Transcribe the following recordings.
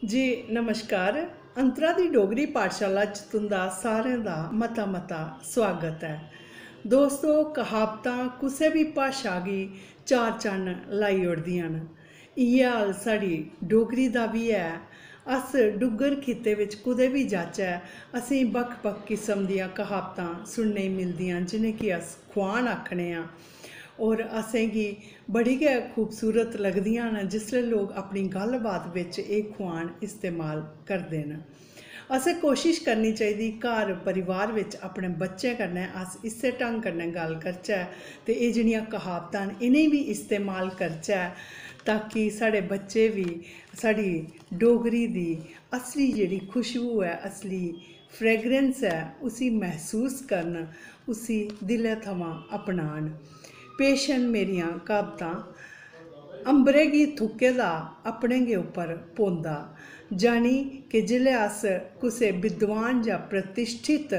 जी नमस्कार। अंतरा दी डोगरी पाठशाला च तुंदा सारें दा मता मता स्वागत है। दोस्तों, कहावतां कुसै भी भाशा गी चार चन्न लाई ओड़दियां न। इ'यै हाल साढ़ी डोगरी दा बी है। अस डुग्गर खित्ते विच कुदै भी जाचै असें बक्ख बक्ख किस्म दियां कहावतां सुनने गी मिलदियां, जिनें गी अस खोआन आखने आं। और असेंगी बड़ी गै खूबसूरत लगदियां न जिसलै लोग अपनी गल्ल बात बिच एह् खोआन इस्तेमाल करदे न। असें कोशिश करनी चाहिदी घर परिवार विच अपने बच्चें कन्नै अस इस्सै ढंग कन्नै गल्ल करचै ते एह् जेह्ड़ियां कहावतां न इ'नें बी इस्तेमाल करचै, ताकि साढ़े बच्चे बी साढ़ी डोगरी दी असली जेह्ड़ी खुशबू है, असली फ्रेगरेंस है, उसी महसूस करन, उसी दिलै थमां अपनान। पेश न मेरियां कहावतां। अंबरे गी थुक्के दा अपने गै उप्पर पौंदा। जानी कि जिसलै अस कुसै विद्वान जां प्रतिष्ठित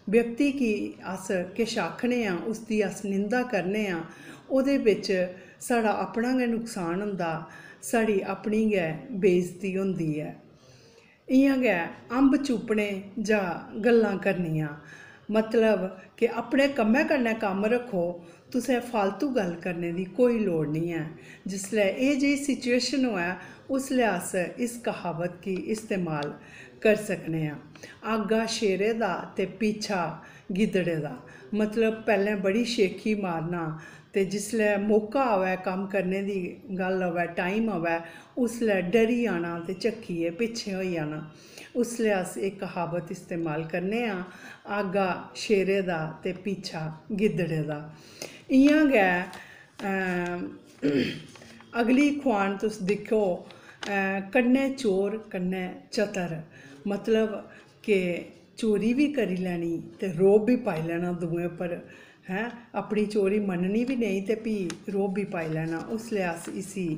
व्यक्ति गी अस किश आखने आं, उसदी अस निंदा करने आं, ओह्दे बिच साढ़ा अपना गै नुकसान होंदा, साढ़ी अपनी गै बेइज्जती होंदी ऐ। इ'यां गै अंब चूपने जां गल्लां करनियां, मतलब कि अपने कम्मै कन्नै कम्म रक्खो, तुसें फालतू गल्ल करने दी कोई लोड़ नहीं है। जिसलै एह् जेही सिचुएशन होऐ उसलै अस इस कहावत गी इस्तेमाल करी सकने आं। आगा शेरे दा ते पीछा गिद्दड़े दा, मतलब पैह्लें बड़ी शेखी मारना ते जिसलै मौका आवै कम्म करने दी गल्ल आवै, टाइम आवै, उसलै डरी जाना ते झक्कियै पिच्छें होई जाना। उसलै अस एह् कहावत इस्तेमाल करने आं, आगा शेरे दा ते पीछा गिद्दड़े दा। इ'यां गै अगली खोआन तुस दिक्खो, कन्नै चोर कन्नै चतर, मतलब कि चोरी भी करी लैनी ते रोब भी पाई लैना दुएं पर, हैं अपनी चोरी मन्ननी भी नेईं ते भी रोब भी पाई लैना। उसलै अस इसी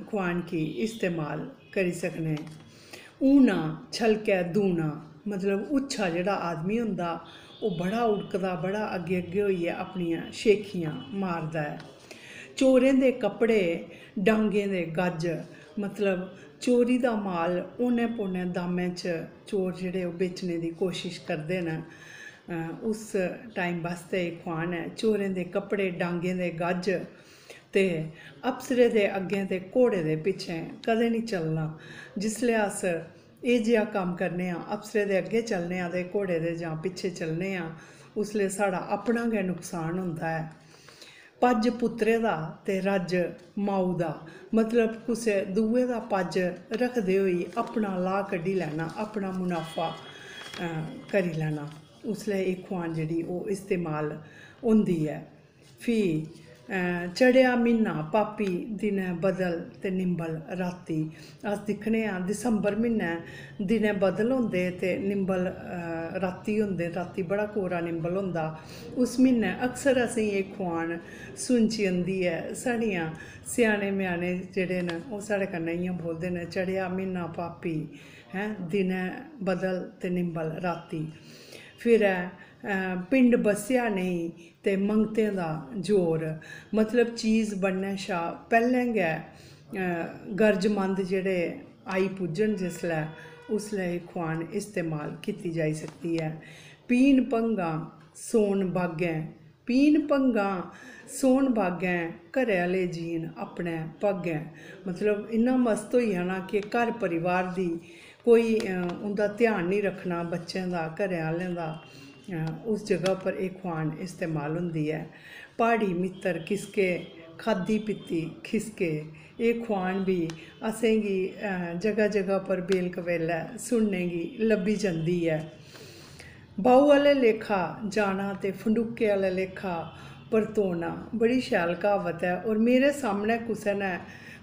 खोआन गी इस्तेमाल करी सकने। ऊना छलकै दूना, मतलब उच्छा जेह्ड़ा आदमी होंदा ओह् बड़ा उड़कदा, बड़ा अग्गे अग्गे होइयै अपनियां शेखियां मारदा ऐ। चोरें दे कपड़े डांगें दे गज, मतलब चोरी दा माल औने पौने दामें च चोर जेह्ड़े ओह् बेचने दी कोशिश करदे न। उस टाइम बास्तै एह् खोआन है, चोरें दे कपड़े डांगें दे गज ते अफसरे दे अग्गें ते घोड़े दे पिच्छें कदें नहीं चलना। जिसलै अस एह् जेहा कम्म करने आं, अफसरे दे अग्गें चलने आं ते घोड़े दे जां पिच्छें चलने आं, उसलै साढ़ा अपना गै नुकसान होंदा ऐ। पज पुत्तरे दा ते रज माऊ दा, मतलब कुसै दुए दा पज रखदे होई अपना लाह् कड्ढी लैना, अपना मुनाफा करी लैना। उसलै एह् खोआन जेह्ड़ी ओह् इस्तेमाल होंदी ऐ। फ्ही चढ़ेआ म्हीना पापी दिनै बदल ते निंबल राती। अस दिक्खने आं दिसंबर म्हीनै दिनै बदल होंदे ते निंबल राती होंदे, राती बड़ा कोरा निंबल होंदा। उस म्हीनै अक्सर असेंगी एह् खोआन सुनची जंदी ऐ। साढ़ियां स्याने म्याने जेह्ड़े न ओह् साढ़े कन्नै इ'यां बोलदे न, चढ़ेआ म्हीना पापी, हैं दिनै बदल ते निंबल राती। फिर पिंड बस्सेआ नेईं ते मंगतें दा जोर, मतलब चीज़ बनने शा पैह्लें गै गर्जमंद जेह्ड़े आई पुज्जन जिसलै, उसलै एह् खोआन इस्तेमाल कीती जाई सकदी ऐ। पीन भंगां सौन बागैं, पीन भंगां सौन बागैं, घरै आह्ले जीन अपने भागैं, मतलब इन्ना मस्त होई जाना कि घर परिवार दी कोई उं'दा ध्यान नहीं रखना, बच्चें दा घरै आह्लें दा। उस जगह पर एह् खोआन इस्तेमाल होंदी ऐ। प्हाड़ी मित्तर किसके खाद्धी पीती खिसके, एह् खोआन बी असेंगी जगह जगह पर बेल कवेलै सुनने गी लब्भी जंदी ऐ। बाऊ आह्ले लेखा जाना ते फंडूके आह्ले लेखा परतोना, बड़ी शैल क्हावत है। और मेरे सामने कुसै ने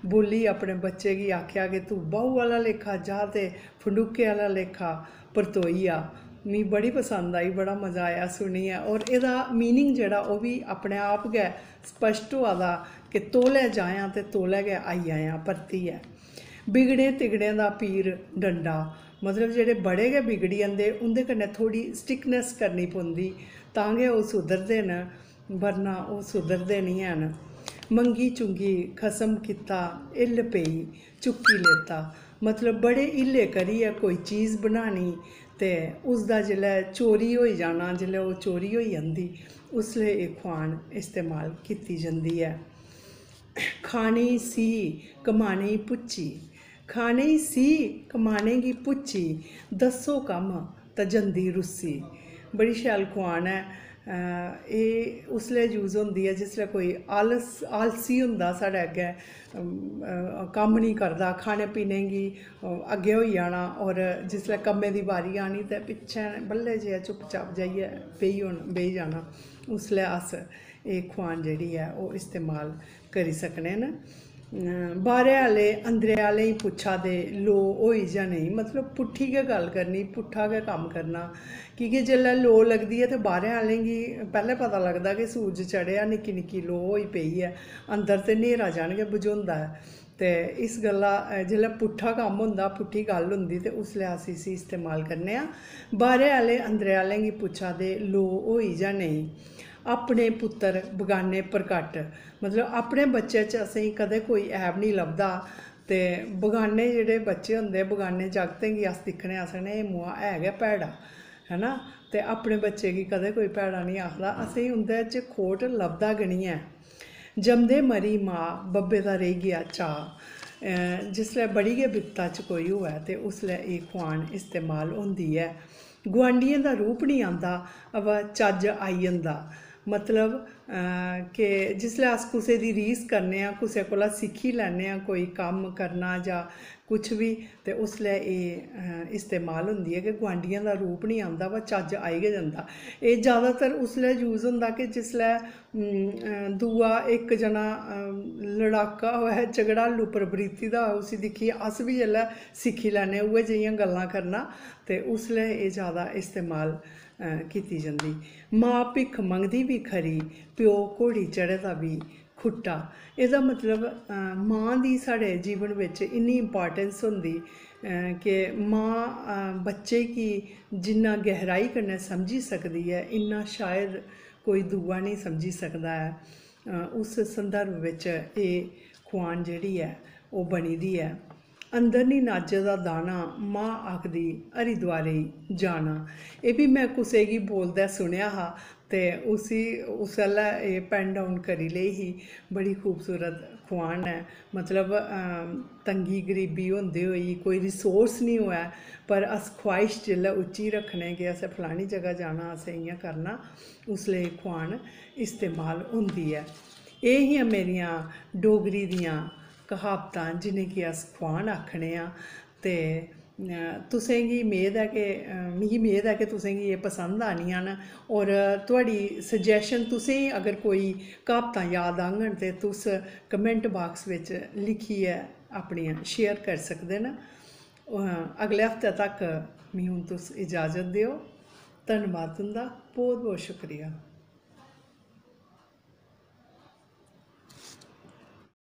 बोली अपने बच्चे गी आखेआ कि तू बाऊ आह्ला लेखा जा ते फंडूके आह्ला लेखा परतोई आ। मिगी बड़ी पसंद आई, बड़ा मज़ा आया सुनियै। और एह्दा मीनिंग जेह्ड़ा ओह् बी अपने आप गै स्पश्ट होआ दा कि तौले जायां ते तौले गै आई जायां परतियै। बिगड़े तिगड़ें दा पीर डंडा, मतलब जेह्ड़े बड़े गै बिगड़ी जंदे उं'दे कन्नै थोह्ड़ी स्टिकनेस करनी पौंदी तां गै ओह् सुधरदे न, वरना ओह् सुधरदे नहीं हैन। मंगी चुंगी खसम कीता इल्ल पेई चुक्की लेता, मतलब बड़े हीले करियै कोई चीज़ बनानी ते उसदा जिसलै चोरी होई जाना, जिसलै ओह् चोरी होई जंदी उसलै एह् खोआन इस्तेमाल कीती जंदी ऐ। खाने सी कमाने पुच्ची, खाने सी कमाने गी पुच्ची, दस्सो कम्म ते जंदी रुस्सी। बड़ी शैल खोआन है। एह् उसलै यूज़ होंदी ऐ जिसलै कोई आलसी होंदा साढ़े अग्गें, कम्म नहीं करदा, खाने पीने गी अग्गें होई जाना, और जिसलै कम्मै दी बारी आनी ते पिच्छें बल्ले जेहा चुपचाप जाइयै बेही जाना, उसलै अस एह् खोआन जेह्ड़ी ऐ ओह् इस्तेमाल करी सकने न। बाह्रे आह्ले अंदरे आह्लें गी पुच्छा दे लो होई जां नेईं, मतलब पुट्ठी गै गल्ल करनी, पुट्ठा गै कम्म करना, की के जेल्लै लो लगदी ऐ ते बाह्रे आह्लें गी पैह्लें पता लगदा कि सूरज चढ़ेआ, निक्की निक्की लो होई पेई ऐ, अंदर ते न्हेरा जन गै बझोंदा ऐ। ते इस गल्ला जेल्लै पुट्ठा कम्म होंदा, पुट्ठी गल्ल होंदी, ते उसलै अस इसी इस्तेमाल करने आं। बाह्रे आह्ले अंदरे आह्लें गी पुच्छा दे लो होई जां नेईं। अपने पुत्तर बगाने परकट, मतलब अपने बच्चे च असेंगी कदें कोई ऐब नहीं लभदा, ते बगाने जेह्ड़े बच्चे होंदे, बगाने जागतें गी अस दिक्खने, अस आखने एह् मुआ है गै भैड़ा, है ना। ते अपने बच्चे गी कदें कोई भैड़ा नहीं आखदा, असेंगी उं'दे च खोट लभदा गै नहीं ऐ। जमदे मरी मां, बब्बे दा रेही गेआ चाऽ। जिसलै बड़ी गै बिपता च कोई होऐ ते उसलै एह् खोआन इस्तेमाल होंदी ऐ। गुआंढियें दा रूप नहीं आंदा अवा चज्ज आई जंदा, मतलब कि जिसलै अस कुसै दी रीस करने आं, कुसै कोला सिक्खी लैन्ने आं कोई कम्म करना जां कुछ बी, ते उसलै एह् इस्तेमाल होंदी ऐ कि गुआंढियें दा रूप नहीं आंदा वा चज्ज आई गै जंदा। एह् ज़्यादातर उसलै यूज़ होंदा कि जिसलै दूआ इक जना लड़ाका होऐ, झगड़ालू प्रवृत्ति दा होऐ, उसी दिक्खियै अस बी जेल्लै सिक्खी लैन्ने उ'ऐ जेहियां गल्लां करना, ते उसलै एह् ज़्यादा इस्तेमाल कीती जंदी। मां भिक्ख मंगदी बी खरी, प्यो घोड़ी चढ़े दा बी खुट्टा। एह्दा मतलब मां दी साढ़े जीवन बिच इन्नी इंपार्टेंस होंदी कि मां बच्चे गी जिन्ना गहराई कन्नै समझी सकदी ऐ, इन्ना शायद कोई दूआ नहीं समझी सकदा ऐ। उस संदर्भ बिच एह् खोआन जेह्ड़ी ऐ ओह् बनी दी ऐ। अंदर नी नाज्जे दा दाना, मां आखदी हरिद्वारे जाना। एह् बी मैं कुसै गी बोलदे सुनेआ हा, ते उसलै एह् पैन डाउन करी लेई ही। बड़ी खूबसूरत खोआन ऐ, मतलब तंगी गरीबी होंदे होई कोई रिसोर्स नहीं होऐ, पर अस ख्वाहिश जेल्लै उच्ची रक्खने कि असें फलानी जगह जाना, असें इ'यां करना, उसलै एह् खोआन इस्तेमाल होंदी ऐ। एह् हियां मेरियां डोगरी दियां क्हावतां जिनेंगी अस खोआन आखने आं। ते तुसेंगी मेद ऐ कि मिगी मेद ऐ कि तुसेंगी एह् पसंद आनियां न, और तुआढ़ी सजैशन, तुसेंगी अगर कोई क्हावतां याद आङन ते तुस कमेंट बाक्स बिच लिखियै अपनियां शेयर करी सकदे न। अगले हफ्ते तक मिगी हून तुस इजाज़त देओ। धन्नबाद तुं'दा, बहुत बहुत शुक्रिया।